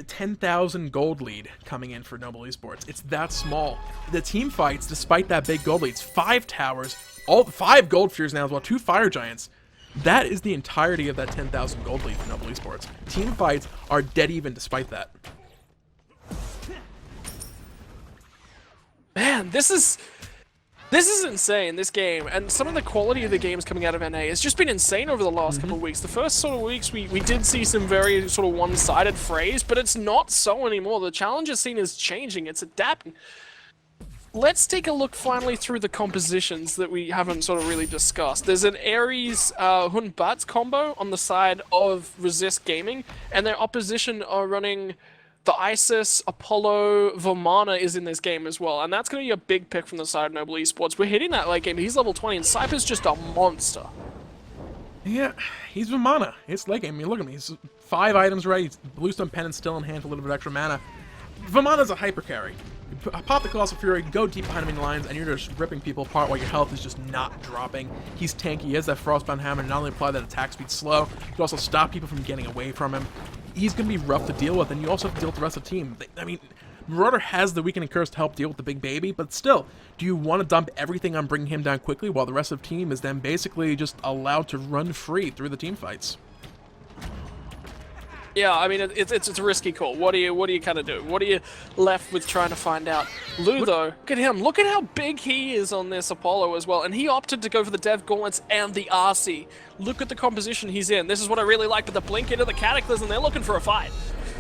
10,000 gold lead coming in for Noble Esports. It's that small. The team fights, despite that big gold lead, it's 5 towers, all 5 gold fears now as well, 2 Fire Giants. That is the entirety of that 10,000 gold lead for Noble Esports. Team fights are dead even despite that. Man, this is This is insane, this game, and some of the quality of the games coming out of NA has just been insane over the last couple of weeks. The first sort of weeks, we did see some very sort of one-sided frays, but it's not so anymore. The challenger scene is changing, it's adapting. Let's take a look finally through the compositions that we haven't sort of really discussed. There's an Ares Hun Batz combo on the side of Resist Gaming, and their opposition are running the Isis, Apollo, Vomana is in this game as well, and that's going to be a big pick from the side of Noble Esports. We're hitting that late game. He's level 20, and Cypher's just a monster. Yeah, he's Vomana. It's late game. I mean, look at me. He's 5 items ready. He's Bluestone Pennant still in hand for a little bit of extra mana. Vomana's a hyper carry. You pop the Colossal Fury, go deep behind him in the lines, and you're just ripping people apart while your health is just not dropping. He's tanky. He has that Frostbound Hammer, not only apply that attack speed slow, but also stop people from getting away from him. He's going to be rough to deal with, and you also have to deal with the rest of the team. I mean, Marauder has the Weakening Curse to help deal with the big baby, but still, do you want to dump everything on bringing him down quickly while the rest of the team is then basically just allowed to run free through the team fights? Yeah, I mean, it's a risky call. What do you kind of do? What are you left with trying to find out? Lou, though, look at him. Look at how big he is on this Apollo as well. And he opted to go for the Dev Gauntlets and the RC. Look at the composition he's in. This is what I really like, but the blink into the Cataclysm, they're looking for a fight.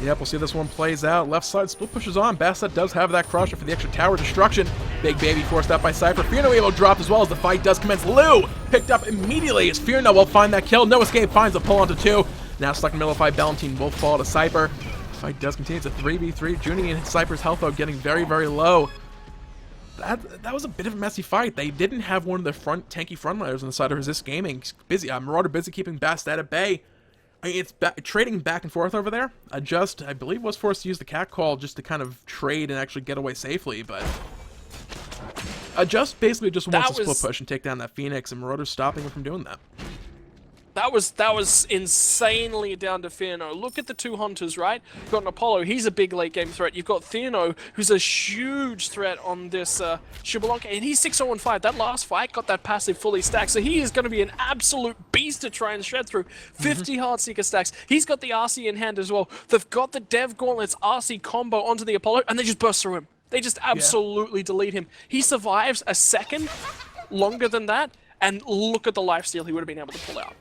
Yep, we'll see this one plays out. Left side split pushes on. Bastet does have that crusher for the extra tower destruction. Big baby forced out by Cypher. Fearno able dropped as well as the fight does commence. Lou picked up immediately as Fearno will find that kill. No escape, finds a pull onto 2. Now stuck in the middle of the fight, Ballantine will fall to Cypher. Fight does continue. It's a 3v3. Junie and Cypher's health though getting very, very low. That was a bit of a messy fight. They didn't have one of their tanky frontliners on the side of Resist Gaming. Busy, Marauder busy keeping Bastet at bay. I mean, it's trading back and forth over there. Adjust, I believe, was forced to use the cat call just to kind of trade and actually get away safely, but Adjust basically just wants to split push and take down that Phoenix, and Marauder's stopping him from doing that. That was insanely down to Fearno. Look at the 2 hunters, right? You've got an Apollo, he's a big late game threat. You've got Fearno, who's a huge threat on this Shibalonka, and he's 6-0-5. That last fight got that passive fully stacked, so he is going to be an absolute beast to try and shred through. 50 Heartseeker stacks. He's got the RC in hand as well. They've got the Dev Gauntlets RC combo onto the Apollo, and they just burst through him. They just absolutely delete him. He survives a second longer than that, and look at the lifesteal he would have been able to pull out.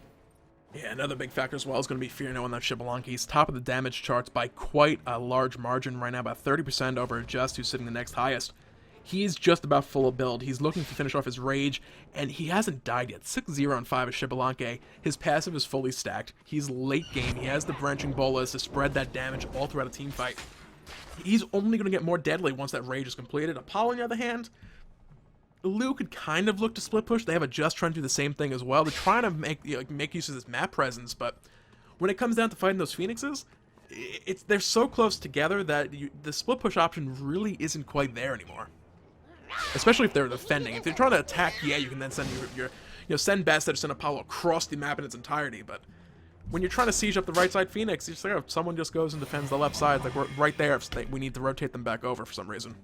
Yeah, another big factor as well is going to be Fearno on that Shibalonki. He's top of the damage charts by quite a large margin right now, about 30% over Adjust, who's sitting the next highest. He's just about full of build. He's looking to finish off his rage, and he hasn't died yet. 6-0-5 as Shibalonki. His passive is fully stacked. He's late game. He has the branching bolas to spread that damage all throughout a team fight. He's only going to get more deadly once that rage is completed. Apollo, on the other hand, Lou could kind of look to split push. They have Adjust trying to do the same thing as well. They're trying to make use of this map presence, but when it comes down to fighting those Phoenixes, they're so close together that the split push option really isn't quite there anymore. Especially if they're defending. If they're trying to attack, yeah, you can then send send Bastet or send Apollo across the map in its entirety, but when you're trying to siege up the right side Phoenix, if someone just goes and defends the left side, like we're right there, we need to rotate them back over for some reason.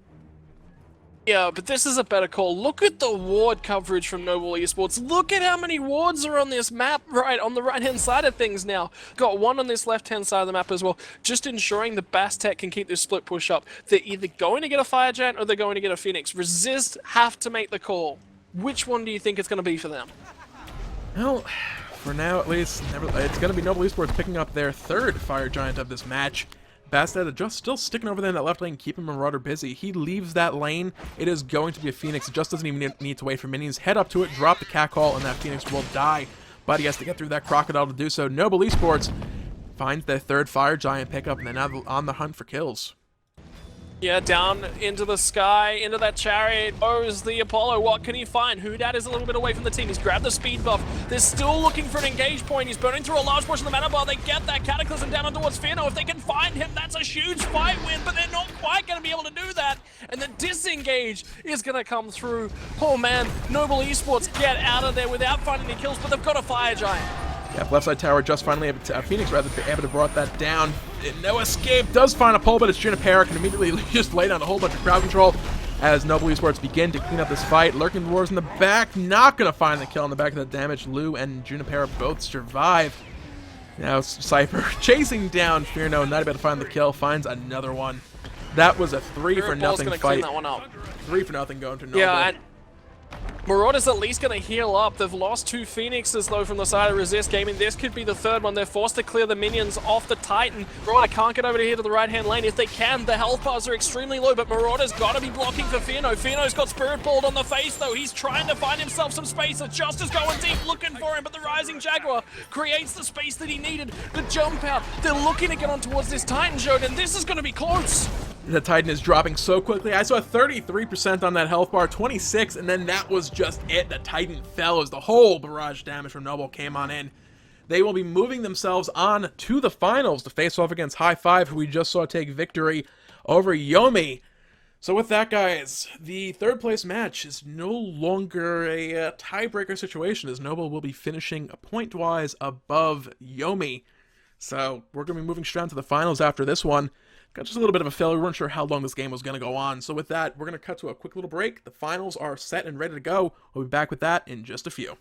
Yeah, but this is a better call. Look at the ward coverage from Noble Esports. Look at how many wards are on this map right on the right-hand side of things now. Got one on this left-hand side of the map as well, just ensuring the Bastet can keep this split push up. They're either going to get a Fire Giant or they're going to get a Phoenix. Resist have to make the call. Which one do you think it's going to be for them? Well, for now at least, it's going to be Noble Esports picking up their 3rd Fire Giant of this match. Bastet just still sticking over there in that left lane, keeping Marauder busy. He leaves that lane. It is going to be a Phoenix. It just doesn't even need to wait for minions. Head up to it, drop the cat call, and that Phoenix will die. But he has to get through that Crocodile to do so. Noble Esports finds their 3rd Fire Giant pickup, and they're now on the hunt for kills. Yeah, down into the sky, into that chariot goes the Apollo. What can he find? Hudat is a little bit away from the team. He's grabbed the speed buff. They're still looking for an engage point. He's burning through a large portion of the mana bar. They get that Cataclysm down towards Fearno. If they can find him, that's a huge fight win, but they're not quite going to be able to do that. And the disengage is going to come through. Oh man, Noble Esports get out of there without finding any kills, but they've got a Fire Giant. Yeah, left side tower just finally able to, Phoenix rather able to brought that down. No escape, does find a pull, but it's Junipero can immediately just lay down a whole bunch of crowd control as Noble Esports begin to clean up this fight. Lurking Dwarves in the back, not going to find the kill on the back of the damage. Lou and Junipero both survive. Now Cypher chasing down Fearno, not able to find the kill, finds another one. That was a 3-for-0 fight. Clean that one up. 3-for-0 going to Noble. Yeah, Marauder's at least going to heal up. They've lost 2 Phoenixes, though, from the side of Resist Gaming. This could be the third one. They're forced to clear the minions off the Titan. Marauder can't get over here to the right-hand lane. If they can, the health bars are extremely low, but Marauder's got to be blocking for Fino. Fino's got Spirit Balled on the face, though. He's trying to find himself some space. The Justice going deep, looking for him, but the Rising Jaguar creates the space that he needed. The jump out. They're looking to get on towards this Titan, Joden. This is going to be close. The Titan is dropping so quickly. I saw 33% on that health bar, 26, and then that was just it. The Titan fell as the whole barrage damage from Noble came on in. They will be moving themselves on to the finals to face off against Hi Five, who we just saw take victory over Yomi. So with that, guys, the third place match is no longer a tiebreaker situation, as Noble will be finishing point-wise above Yomi. So we're going to be moving straight on to the finals after this one. Got just a little bit of a failure. We weren't sure how long this game was going to go on. So with that, we're going to cut to a quick little break. The finals are set and ready to go. We'll be back with that in just a few.